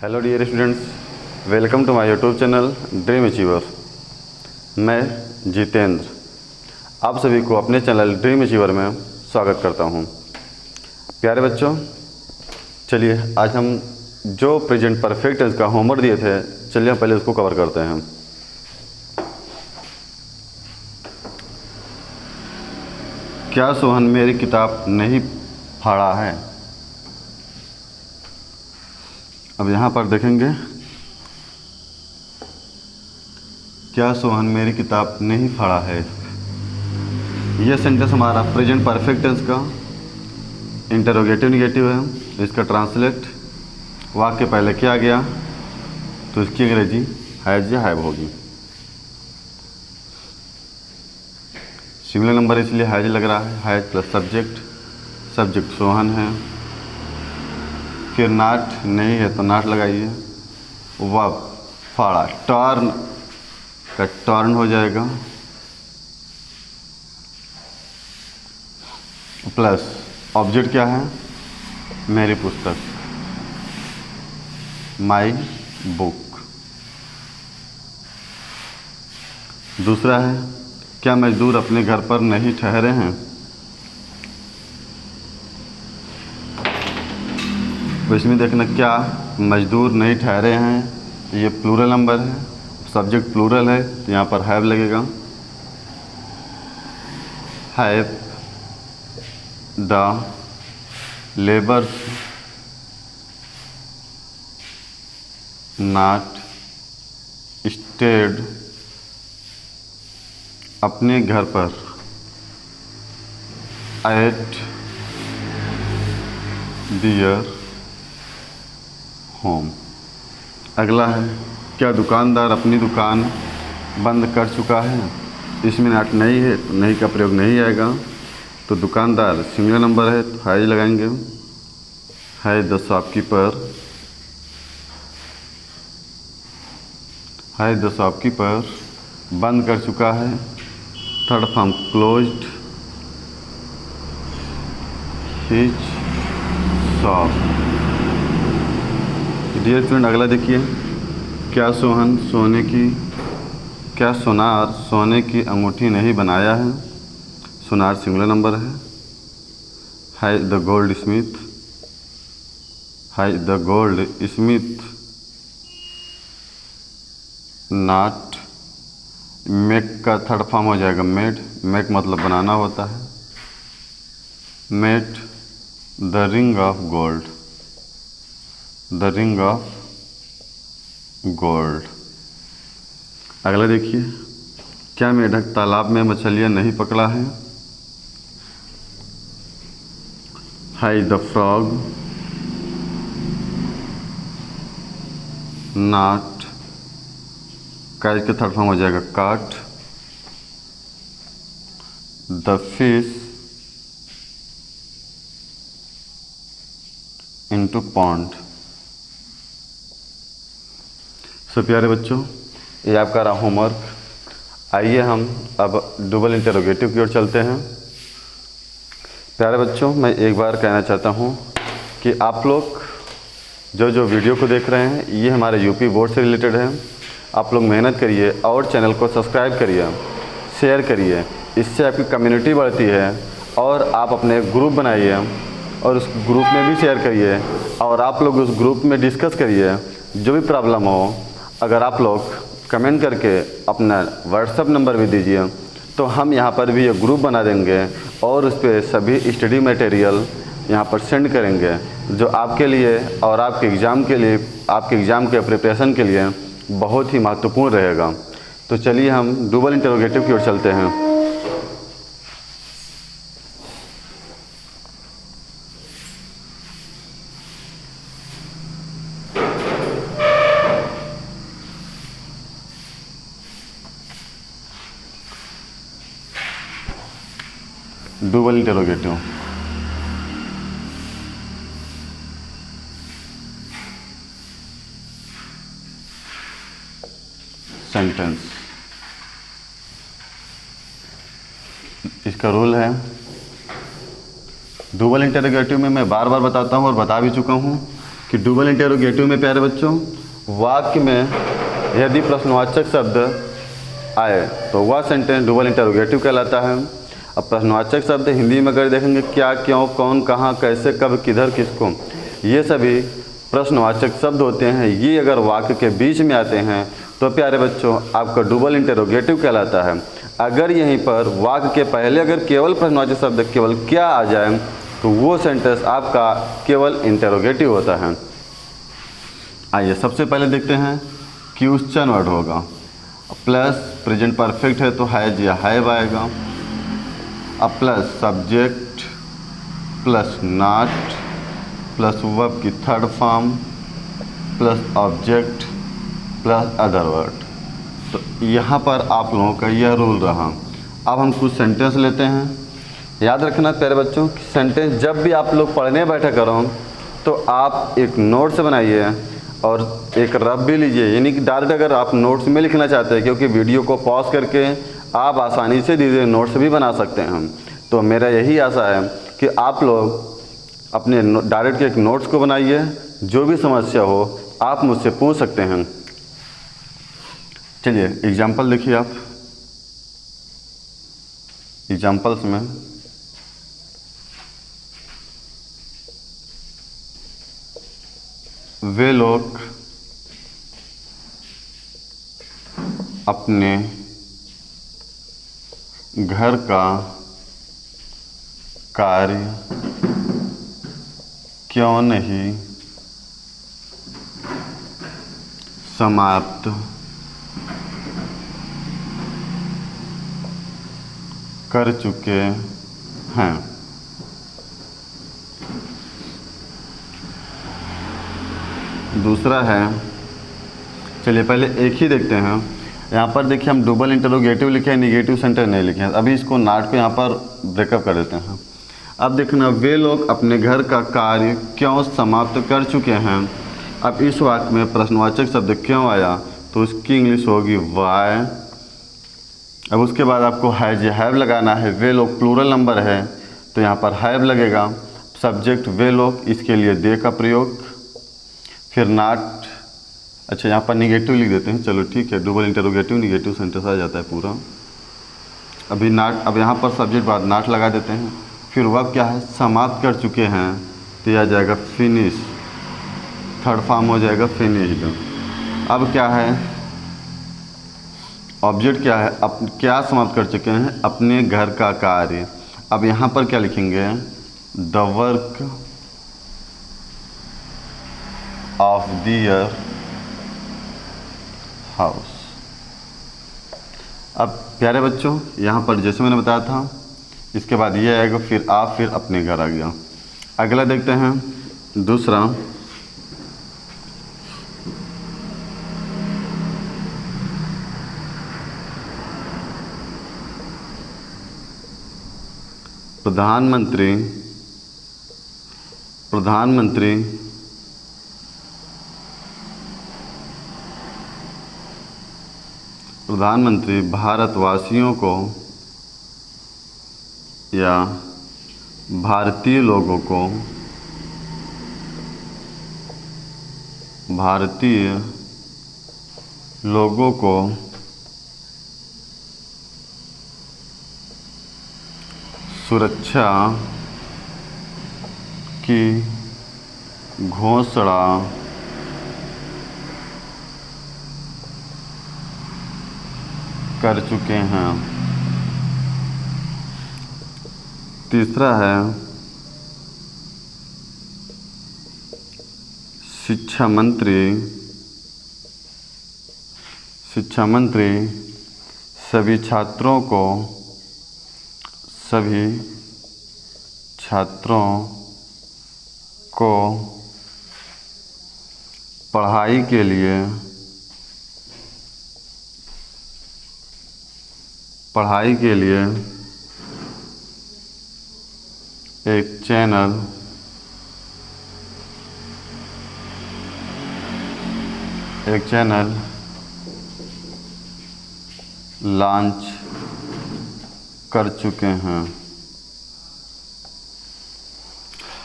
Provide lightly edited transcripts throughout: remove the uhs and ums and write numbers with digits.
Hello dear students, welcome to my YouTube channel Dream Achiever. मैं जितेंद्र आप सभी को अपने चैनल ड्रीम अचीवर में स्वागत करता हूं। प्यारे बच्चों, चलिए आज हम जो प्रेजेंट परफेक्ट टेंस का होमवर्क दिए थे, चलिए हम पहले उसको कवर करते हैं। क्या सोहन मेरी किताब नहीं फाड़ा है? अब यहाँ पर देखेंगे, क्या सोहन मेरी किताब नहीं फाड़ा है। यह सेंटेंस हमारा प्रेजेंट परफेक्ट टेंस का इंटरोगेटिव नेगेटिव है। इसका ट्रांसलेट वाक्य पहले किया गया तो इसकी अंग्रेजी हैज या हैव होगी। सिंगुलर नंबर इसलिए हैज लग रहा है, has plus subject, subject Sohan है। फिर नाट नहीं है तो नाट लगाइए। वर्ब फाड़ा, टर्न का टर्न हो जाएगा, प्लस ऑब्जेक्ट क्या है? मेरी पुस्तक, माई बुक। दूसरा है, क्या मजदूर अपने घर पर नहीं ठहरे हैं? तो इसमें देखना, क्या मजदूर नहीं ठहरे हैं, ये प्लूरल नंबर है, सब्जेक्ट प्लूरल है तो यहाँ पर हैव लगेगा। Have the labours not stayed अपने घर पर एट दियर होम। अगला है, क्या दुकानदार अपनी दुकान बंद कर चुका है? इसमें नाट नहीं है तो नहीं का प्रयोग नहीं आएगा। तो दुकानदार सिंगुलर नंबर है तो हैज लगाएंगे। Has the shopkeeper, has the shopkeeper बंद कर चुका है। Third form closed his shop. Dear student, अगला देखिए, क्या सोहन सोने की, क्या सोनार सोने की अंगूठी नहीं बनाया है? सोनार सिंगुलर नंबर है द गोल्ड स्मिथ, है the gold Smith not, make का थर्ड फॉर्म हो जाएगा मेड, मेक मतलब बनाना होता है। Made the ring of gold, the ring of gold. अगला देखिए, क्या मेढक तालाब में मछलियाँ नहीं पकड़ा है? High the frog not, catch का थर्ड फॉर्म हो जाएगा काट, द फिश इनटू पॉन्ड। सो प्यारे बच्चों, ये आपका रहा होमवर्क। आइए हम अब डबल इंटरोगेटिव की ओर चलते हैं। प्यारे बच्चों, मैं एक बार कहना चाहता हूँ कि आप लोग जो वीडियो को देख रहे हैं, ये हमारे यूपी बोर्ड से रिलेटेड है। आप लोग मेहनत करिए और चैनल को सब्सक्राइब करिए, शेयर करिए, इससे आपकी कम्युनिटी बढ़ती है। और आप अपने ग्रुप बनाइए और उस ग्रुप में भी शेयर करिए, और आप लोग उस ग्रुप में डिस्कस करिए। जो भी प्रॉब्लम हो, अगर आप लोग कमेंट करके अपना व्हाट्सएप नंबर भी दीजिए तो हम यहाँ पर भी एक ग्रुप बना देंगे और उस पर सभी स्टडी मटेरियल यहाँ पर सेंड करेंगे, जो आपके लिए और आपके एग्ज़ाम के लिए, आपके एग्ज़ाम के प्रिपरेशन के लिए बहुत ही महत्वपूर्ण रहेगा। तो चलिए हम डबल इंटरोगेटिव की ओर चलते हैं। Double interrogative, sentence. इसका रूल है, डबल इंटरोगेटिव में मैं बार बार बताता हूँ और बता भी चुका हूँ कि डबल इंटेरोगेटिव में प्यारे बच्चों वाक्य में यदि प्रश्नवाचक शब्द आए तो वह सेंटेंस डबल इंटेरोगेटिव कहलाता है। अब प्रश्नवाचक शब्द हिंदी में अगर देखेंगे क्या, क्यों, कौन, कहाँ, कैसे, कब, किधर, किसको, ये सभी प्रश्नवाचक शब्द होते हैं। ये अगर वाक्य के बीच में आते हैं तो प्यारे बच्चों आपका डबल इंटेरोगेटिव कहलाता है। अगर यहीं पर वाक्य के पहले अगर केवल प्रश्नवाचक शब्द केवल क्या आ जाए तो वो सेंटेंस आपका केवल इंटेरोगेटिव होता है। आइए सबसे पहले देखते हैं क्वेश्चन वर्ड होगा, प्लस प्रेजेंट परफेक्ट है तो हैज या हैव आएगा, अब plus subject plus not plus verb की third form plus object plus other word. तो यहाँ पर आप लोगों का यह रूल रहा। अब हम कुछ सेंटेंस लेते हैं। याद रखना प्यारे बच्चों कि सेंटेंस जब भी आप लोग पढ़ने बैठा करो तो आप एक नोट्स बनाइए और एक रफ भी लीजिए, यानी कि डायरेक्ट अगर आप नोट्स में लिखना चाहते हैं, क्योंकि वीडियो को पॉज करके आप आसानी से धीरे नोट्स भी बना सकते हैं। तो मेरा यही आशा है कि आप लोग अपने डायरेक्ट एक नोट्स को बनाइए, जो भी समस्या हो आप मुझसे पूछ सकते हैं। चलिए एग्जाम्पल देखिए आप। एग्जाम्पल्स में वे लोग अपने घर का कार्य क्यों नहीं समाप्त कर चुके हैं। दूसरा है, चलिए पहले एक ही देखते हैं। यहाँ पर देखिए हम डबल इंटरोगेटिव लिखे हैं, निगेटिव सेंटेंस नहीं लिखे हैं। अभी इसको नॉट को यहाँ पर ब्रेकअप कर देते हैं। अब देखना, वे लोग अपने घर का कार्य क्यों समाप्त कर चुके हैं। अब इस वाक्य में प्रश्नवाचक शब्द क्यों आया तो उसकी इंग्लिश होगी वाई। अब उसके बाद आपको हैज या हैव लगाना है। वे लोग प्लूरल नंबर है तो यहाँ पर हैव लगेगा। सब्जेक्ट वे लोग, इसके लिए दे का प्रयोग, फिर नॉट। अच्छा यहाँ पर निगेटिव लिख देते हैं, चलो ठीक है, डबल इंटरोगेटिव निगेटिव सेंटेंस आ जाता है पूरा। अभी नॉट, अब यहाँ पर सब्जेक्ट बाद नॉट लगा देते हैं। फिर वर्ब क्या है, समाप्त कर चुके हैं तो यह आ जाएगा फिनिश, थर्ड फॉर्म हो जाएगा फिनिश्ड। अब क्या है, ऑब्जेक्ट क्या है, क्या समाप्त कर चुके हैं, अपने घर का कार्य। अब यहाँ पर क्या लिखेंगे, the work of their house. अब प्यारे बच्चों यहाँ पर जैसे मैंने बताया था, इसके बाद ये आएगा, फिर आप, फिर अपने घर आ गया। अगला देखते हैं दूसरा, प्रधानमंत्री भारतवासियों को या भारतीय लोगों को सुरक्षा की घोषणा कर चुके हैं। तीसरा है, शिक्षा मंत्री सभी छात्रों को पढ़ाई के लिए एक चैनल लॉन्च कर चुके हैं।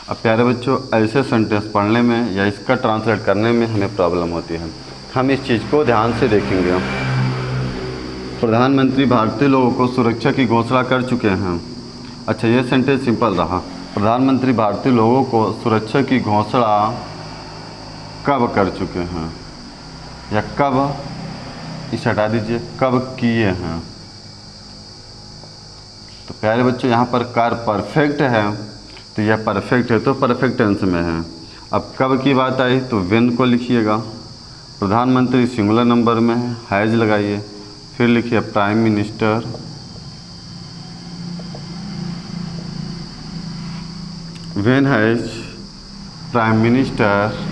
अब प्यारे बच्चों, ऐसे सेंटेंस पढ़ने में या इसका ट्रांसलेट करने में हमें प्रॉब्लम होती है। हम इस चीज़ को ध्यान से देखेंगे। प्रधानमंत्री भारतीय लोगों को सुरक्षा की घोषणा कर चुके हैं। अच्छा, ये सेंटेंस सिंपल रहा। प्रधानमंत्री भारतीय लोगों को सुरक्षा की घोषणा कब कर चुके हैं, या कब, इसे हटा दीजिए, कब किए हैं। तो प्यारे बच्चों, यहाँ पर कार्य परफेक्ट है, तो यह परफेक्ट है तो परफेक्ट टेंस में है। अब कब की बात आई तो व्हेन को लिखिएगा। प्रधानमंत्री सिंगुलर नंबर में है, हैज लगाइए, फिर लिखिए prime minister, when has prime minister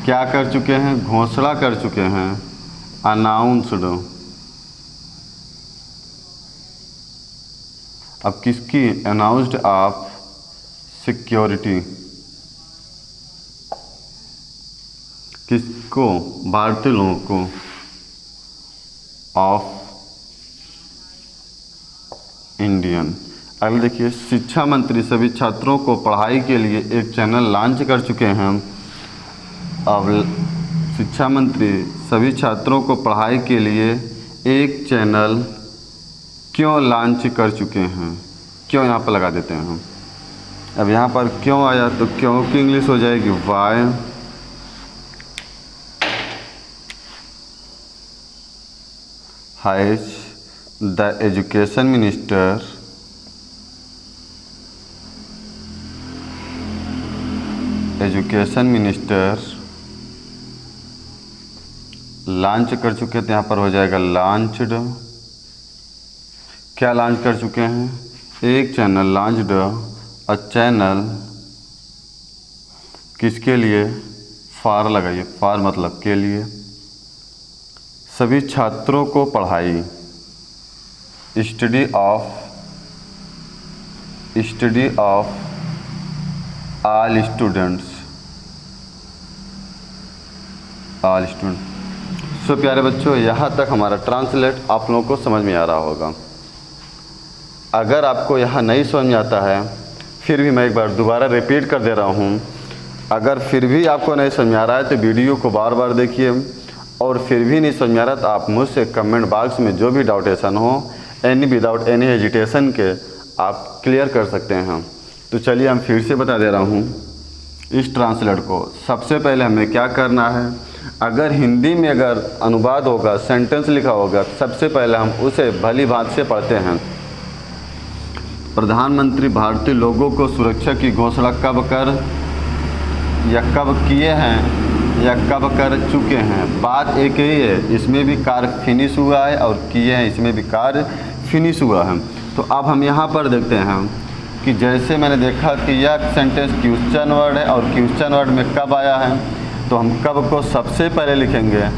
क्या कर चुके हैं, घोषणा कर चुके हैं, अनाउंस्ड। अब किसकी, अनाउंस्ड ऑफ सिक्योरिटी, किसको, भारतीय लोगों को, ऑफ इंडियन। अगले देखिए, शिक्षा मंत्री सभी छात्रों को पढ़ाई के लिए एक चैनल लॉन्च कर चुके हैं। अब शिक्षा मंत्री सभी छात्रों को पढ़ाई के लिए एक चैनल क्यों लॉन्च कर चुके हैं, क्यों यहाँ पर लगा देते हैं हम। अब यहाँ पर क्यों आया तो क्यों की इंग्लिश हो जाएगी why. Has the education minister launch कर चुके, तो यहाँ पर हो जाएगा लॉन्च्ड। क्या लॉन्च कर चुके हैं, एक चैनल, लॉन्च्ड अ चैनल, किसके लिए, फॉर लगाइए, फॉर मतलब के लिए, सभी छात्रों को पढ़ाई, स्टडी ऑफ ऑल स्टूडेंट्स। सो प्यारे बच्चों, यहाँ तक हमारा ट्रांसलेट आप लोगों को समझ में आ रहा होगा। अगर आपको यहाँ नहीं समझ में आता है, फिर भी मैं एक बार दोबारा रिपीट कर दे रहा हूँ। अगर फिर भी आपको नहीं समझ में आ रहा है तो वीडियो को बार बार देखिए, और फिर भी नहीं समझ में आ रहा तो आप मुझसे कमेंट बॉक्स में जो भी डाउटेशन हो, विदाउट एनी हेजिटेशन के आप क्लियर कर सकते हैं। तो चलिए हम फिर से बता दे रहा हूँ इस ट्रांसलेट को। सबसे पहले हमें क्या करना है, अगर हिंदी में अगर अनुवाद होगा, सेंटेंस लिखा होगा, सबसे पहले हम उसे भली भांति से पढ़ते हैं। प्रधानमंत्री भारतीय लोगों को सुरक्षा की घोषणा कब कर, या कब किए हैं, या कब कर चुके हैं, बात एक ही है। इसमें भी कार्य फिनिश हुआ है और किए हैं, इसमें भी कार्य फिनिश हुआ है। तो अब हम यहाँ पर देखते हैं कि जैसे मैंने देखा कि यह सेंटेंस क्वेश्चन वर्ड है, और क्वेश्चन वर्ड में कब आया है, तो हम कब को सबसे पहले लिखेंगे।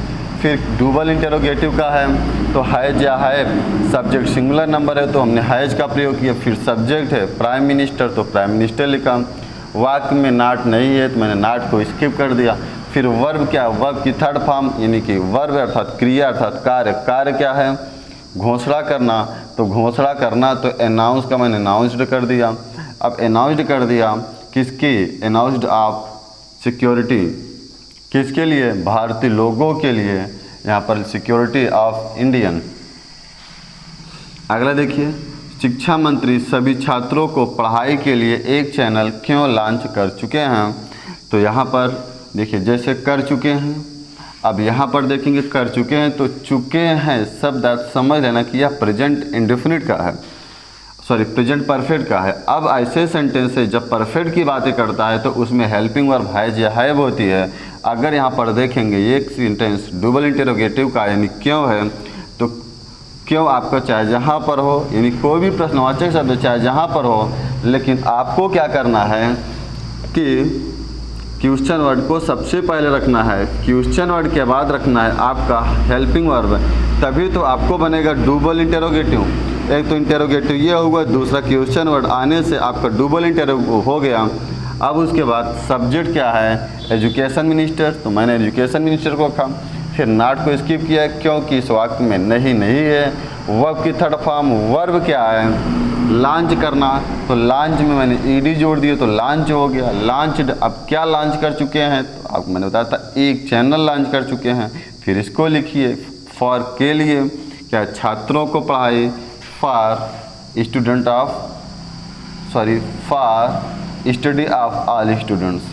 फिर डबल इंटरोगेटिव का है तो हैज या है, सब्जेक्ट सिंगुलर नंबर है तो हमने हैज का प्रयोग किया। फिर सब्जेक्ट है प्राइम मिनिस्टर तो प्राइम मिनिस्टर लिखा। वाक्य में नाट नहीं है तो मैंने नाट को स्किप कर दिया। फिर वर्ब क्या, वर्ब की थर्ड फॉर्म यानी कि वर्ब अर्थात क्रिया अर्थात कार्य। कार्य क्या है, घोषणा करना, तो घोषणा करना तो अनाउंस का मैंने अनाउंस्ड कर दिया। अब अनाउंस्ड कर दिया किसकी, अनाउंस्ड ऑफ सिक्योरिटी, किसके लिए, भारतीय लोगों के लिए, यहाँ पर सिक्योरिटी ऑफ इंडियन। अगला देखिए, शिक्षा मंत्री सभी छात्रों को पढ़ाई के लिए एक चैनल क्यों लॉन्च कर चुके हैं। तो यहाँ पर देखिए जैसे कर चुके हैं, अब यहाँ पर देखेंगे कर चुके हैं तो चुके हैं शब्द समझ लेना कि यह प्रेजेंट इंडेफिनिट का है, सॉरी प्रेजेंट परफेक्ट का है। अब ऐसे सेंटेंस से जब परफेक्ट की बातें करता है तो उसमें हेल्पिंग वर्ब हैज या हैव होती है। अगर यहाँ पर देखेंगे एक सेंटेंस डबल इंटरोगेटिव का यानी क्यों है, तो क्यों आपका चाहे जहाँ पर हो, यानी कोई भी प्रश्नवाचक शब्द चाहे जहाँ पर हो, लेकिन आपको क्या करना है कि क्वेश्चन वर्ड को सबसे पहले रखना है, क्वेश्चन वर्ड के बाद रखना है आपका हेल्पिंग वर्ब, तभी तो आपको बनेगा डबल इंटरोगेटिव। एक तो इंटरोगेटिव ये होगा, दूसरा क्वेश्चन वर्ड आने से आपका डबल इंटरोगेटिव हो गया। अब उसके बाद सब्जेक्ट क्या है, एजुकेशन मिनिस्टर, तो मैंने एजुकेशन मिनिस्टर को रखा। फिर नॉट को स्किप किया क्योंकि इस वाक्य में नहीं है। वर्ब की थर्ड फॉर्म वर्ब क्या है, लॉन्च करना, तो लॉन्च में मैंने ईडी जोड़ दिया तो लॉन्च हो गया। लॉन्च्ड, अब क्या लॉन्च कर चुके हैं, तो आपको मैंने बताया था एक चैनल लॉन्च कर चुके हैं। फिर इसको लिखिए, फॉर के लिए क्या, छात्रों को पढ़ाई, for study of all students,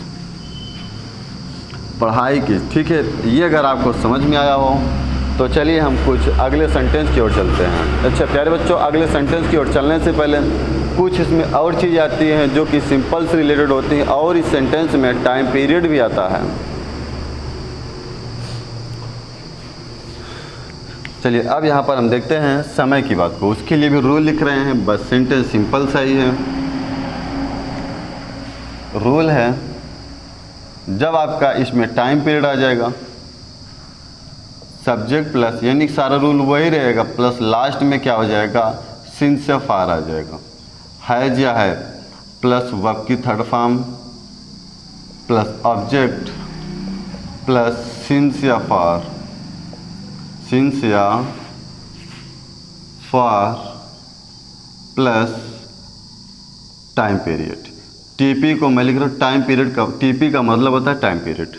पढ़ाई की। ठीक है, ये अगर आपको समझ में आया हो तो चलिए हम कुछ अगले सेंटेंस की ओर चलते हैं। अच्छा प्यारे बच्चों, अगले सेंटेंस की ओर चलने से पहले कुछ इसमें और चीज़ आती हैं जो कि सिंपल से रिलेटेड होती हैं, और इस सेंटेंस में टाइम पीरियड भी आता है। चलिए अब यहाँ पर हम देखते हैं समय की बात को, उसके लिए भी रूल लिख रहे हैं, बस सेंटेंस सिंपल सा ही है। रूल है, जब आपका इसमें टाइम पीरियड आ जाएगा, सब्जेक्ट प्लस, यानी सारा रूल वही रहेगा, प्लस लास्ट में क्या हो जाएगा, सिंस या फार आ जाएगा। हैज या है प्लस वर्ब की third form plus object plus since या फार, सिंस या फार प्लस टाइम पीरियड। टीपी को मैं लिख रहा हूँ टाइम पीरियड का, टीपी का मतलब होता है टाइम पीरियड।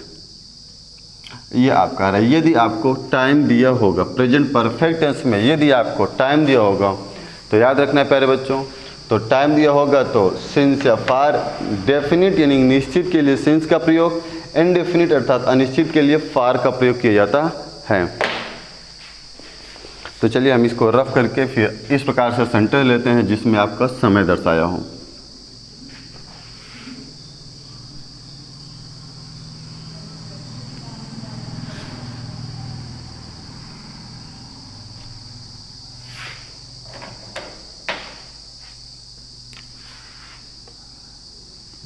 ये आपका है, यदि आपको टाइम दिया होगा प्रेजेंट परफेक्ट टेंस में, यदि आपको टाइम दिया होगा तो याद रखना है प्यारे बच्चों, तो टाइम दिया होगा तो सिंस या फार, डेफिनिट यानी निश्चित के लिए सिंस का प्रयोग, इनडेफिनिट अर्थात अनिश्चित के लिए फार का प्रयोग किया जाता है। तो चलिए हम इसको रफ करके फिर इस प्रकार से सेंटेंस लेते हैं जिसमें आपका समय दर्शाया हो।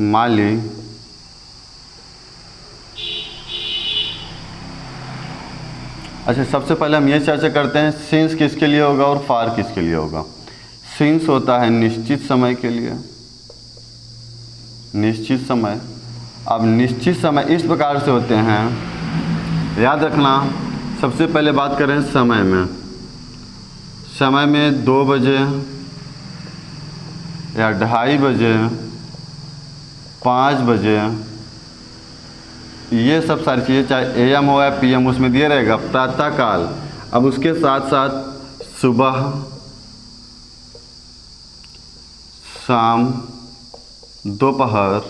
माली अच्छा, सबसे पहले हम ये चर्चा करते हैं सिंस किसके लिए होगा और फार किसके लिए होगा। सिंस होता है निश्चित समय के लिए, निश्चित समय। अब निश्चित समय इस प्रकार से होते हैं, याद रखना। सबसे पहले बात करें समय में, समय में 2 बजे या 2:30 बजे, 5 बजे, ये सब सारी चीज़ें, चाहे एएम हो या पीएम, उसमें दिया रहेगा प्रातःकाल। अब उसके साथ साथ सुबह, शाम, दोपहर,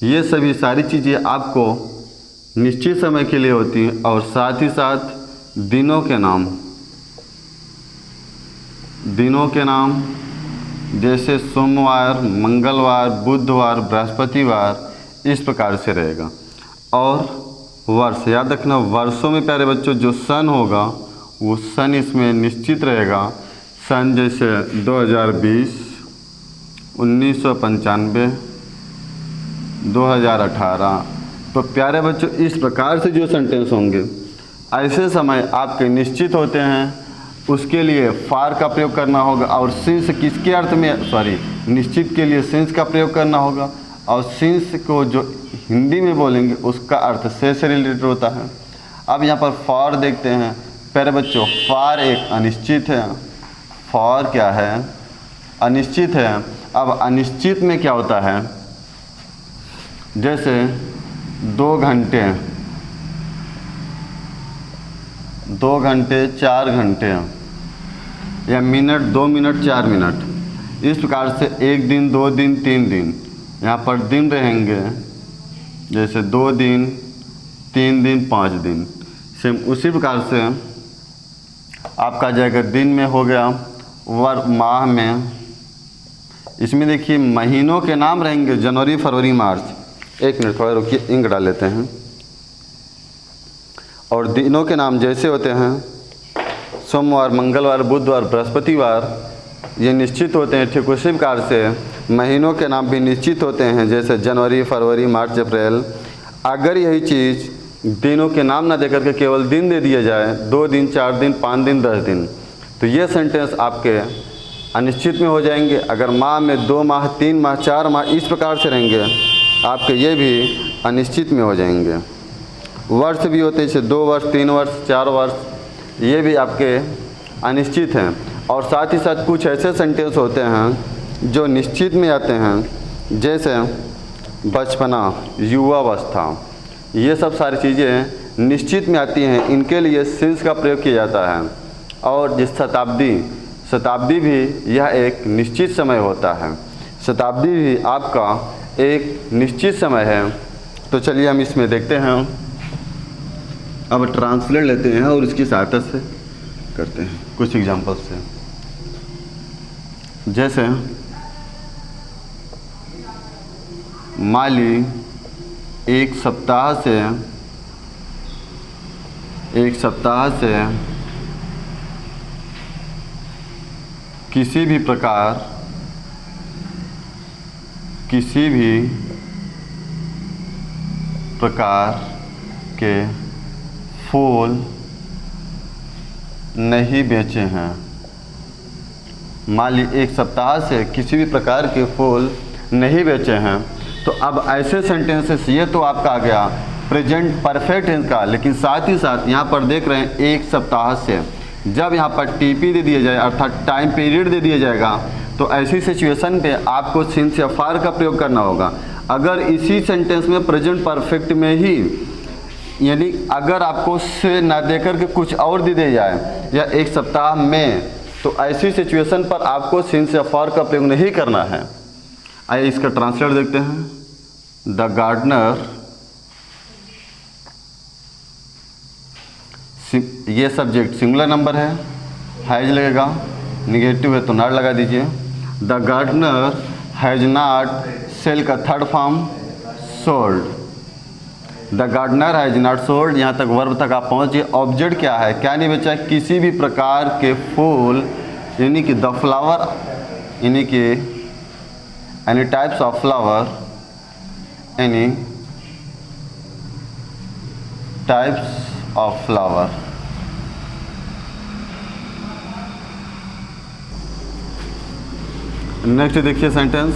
ये सभी सारी चीज़ें आपको निश्चित समय के लिए होती हैं। और साथ ही साथ दिनों के नाम, दिनों के नाम जैसे सोमवार, मंगलवार, बुधवार, बृहस्पतिवार, इस प्रकार से रहेगा। और वर्ष, याद रखना वर्षों में प्यारे बच्चों जो सन होगा वो सन इसमें निश्चित रहेगा। सन जैसे 2020, 1995, 2018। तो प्यारे बच्चों इस प्रकार से जो सेंटेंस होंगे, ऐसे समय आपके निश्चित होते हैं, उसके लिए फार का प्रयोग करना होगा। और सिंस किसके अर्थ में, निश्चित के लिए सिंस का प्रयोग करना होगा। और सिंस को जो हिंदी में बोलेंगे उसका अर्थ से रिलेटेड होता है। अब यहाँ पर फॉर देखते हैं प्यारे बच्चों, फॉर एक अनिश्चित है, फॉर क्या है, अनिश्चित है। अब अनिश्चित में क्या होता है, जैसे 2 घंटे, 2 घंटे, 4 घंटे, या मिनट, 2 मिनट, 4 मिनट, इस प्रकार से 1 दिन, 2 दिन, 3 दिन। यहाँ पर दिन रहेंगे जैसे 2 दिन, 3 दिन, 5 दिन। सेम उसी प्रकार से आपका जाएगा दिन में हो गया, माह में, इसमें देखिए महीनों के नाम रहेंगे जनवरी, फरवरी, मार्च। 1 मिनट थोड़ा रुकिए, इंक डाल लेते हैं। और दिनों के नाम जैसे होते हैं सोमवार, मंगलवार, बुधवार, बृहस्पतिवार, ये निश्चित होते हैं। ठीक उसी प्रकार से महीनों के नाम भी निश्चित होते हैं, जैसे जनवरी, फरवरी, मार्च, अप्रैल। अगर यही चीज़ दिनों के नाम ना देकर के केवल दिन दे दिया जाए, 2 दिन, 4 दिन, 5 दिन, 10 दिन, तो ये सेंटेंस आपके अनिश्चित में हो जाएंगे। अगर माह में 2 माह, 3 माह, 4 माह, इस प्रकार से रहेंगे आपके, ये भी अनिश्चित में हो जाएंगे। वर्ष भी होते हैं जैसे 2 वर्ष, 3 वर्ष, 4 वर्ष, ये भी आपके अनिश्चित हैं। और साथ ही साथ कुछ ऐसे सेंटेंस होते हैं जो निश्चित में आते हैं, जैसे बचपना, युवावस्था, ये सब सारी चीज़ें निश्चित में आती हैं, इनके लिए सिंस का प्रयोग किया जाता है। और जिस शताब्दी भी यह एक निश्चित समय होता है। शताब्दी भी आपका एक निश्चित समय है। तो चलिए हम इसमें देखते हैं, अब ट्रांसलेट लेते हैं और इसकी सहायता से करते हैं कुछ एग्जांपल से। जैसे माली एक सप्ताह से किसी भी प्रकार के फूल नहीं बेचे हैं। माली एक सप्ताह से किसी भी प्रकार के फूल नहीं बेचे हैं। तो अब ऐसे सेंटेंसेस, ये तो आपका आ गया प्रेजेंट परफेक्ट टेंस का, लेकिन साथ ही साथ यहाँ पर देख रहे हैं एक सप्ताह से, जब यहाँ पर टीपी दे दिया जाए अर्थात टाइम पीरियड दे दिया जाएगा, तो ऐसी सिचुएशन पे आपको सिंस या फार का प्रयोग करना होगा। अगर इसी सेंटेंस में प्रेजेंट परफेक्ट में ही, यानी अगर आपको से ना देकर के कुछ और दे दिया जाए या एक सप्ताह में, तो ऐसी सिचुएशन पर आपको सिंस या फार का प्रयोग नहीं करना है। आइए इसका ट्रांसलेट देखते हैं। द गार्डनर, ये सब्जेक्ट सिंगुलर नंबर है, हैज लगेगा, निगेटिव है तो नॉट लगा दीजिए। The gardener has not, sell का third form sold. The gardener has not sold, यहाँ तक वर्ब तक आप पहुँचिए। ऑब्जेक्ट क्या है, क्या नहीं बेचा, किसी भी प्रकार के फूल, यानी कि द फ्लावर, यानी कि any types of flower, any types of flower. Next देखिए सेंटेंस,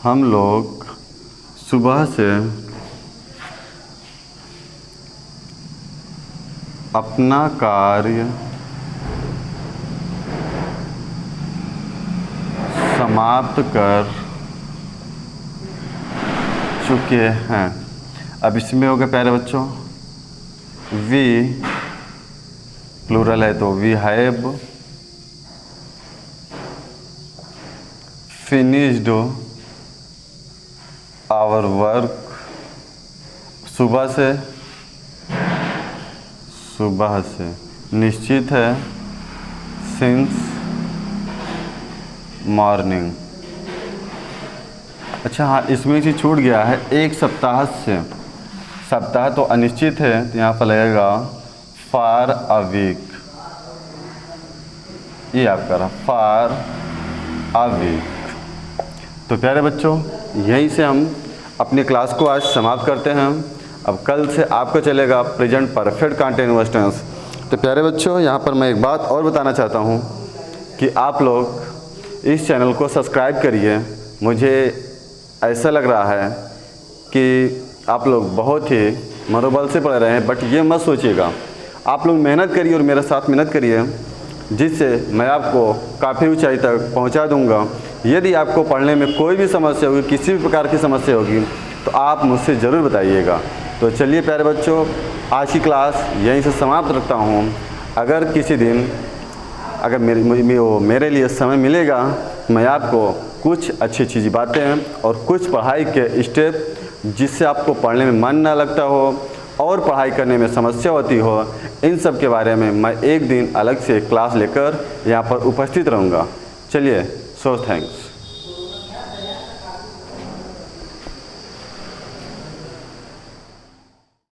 हम लोग सुबह से अपना कार्य समाप्त कर चुके हैं। अब इसमें होगा प्यारे बच्चों, वी प्लूरल है तो we have finished our work. सुबह से निश्चित है, सिंस मॉर्निंग। अच्छा हाँ, इसमें चीज़ छूट गया है, एक सप्ताह से, सप्ताह तो अनिश्चित है तो यहाँ पर लगेगा फॉर अ वीक। ये आपका रहा फॉर अ वीक। तो प्यारे बच्चों, यहीं से हम अपनी क्लास को आज समाप्त करते हैं। अब कल से आपको चलेगा प्रेजेंट परफेक्ट कंटीन्यूअस टेंस। तो प्यारे बच्चों, यहाँ पर मैं एक बात और बताना चाहता हूँ कि आप लोग इस चैनल को सब्सक्राइब करिए। मुझे ऐसा लग रहा है कि आप लोग बहुत ही मनोबल से पढ़ रहे हैं, बट ये मत सोचिएगा, आप लोग मेहनत करिए और मेरे साथ मेहनत करिए, जिससे मैं आपको काफ़ी ऊंचाई तक पहुंचा दूंगा। यदि आपको पढ़ने में कोई भी समस्या होगी, किसी भी प्रकार की समस्या होगी, तो आप मुझसे ज़रूर बताइएगा। तो चलिए प्यारे बच्चों, आज की क्लास यहीं से समाप्त रखता हूँ। अगर किसी दिन अगर मेरे लिए समय मिलेगा, मैं आपको कुछ अच्छी अच्छी बातें और कुछ पढ़ाई के स्टेप, जिससे आपको पढ़ने में मन ना लगता हो और पढ़ाई करने में समस्या होती हो, इन सब के बारे में मैं एक दिन अलग से क्लास लेकर यहाँ पर उपस्थित रहूँगा। चलिए, सो थैंक्स।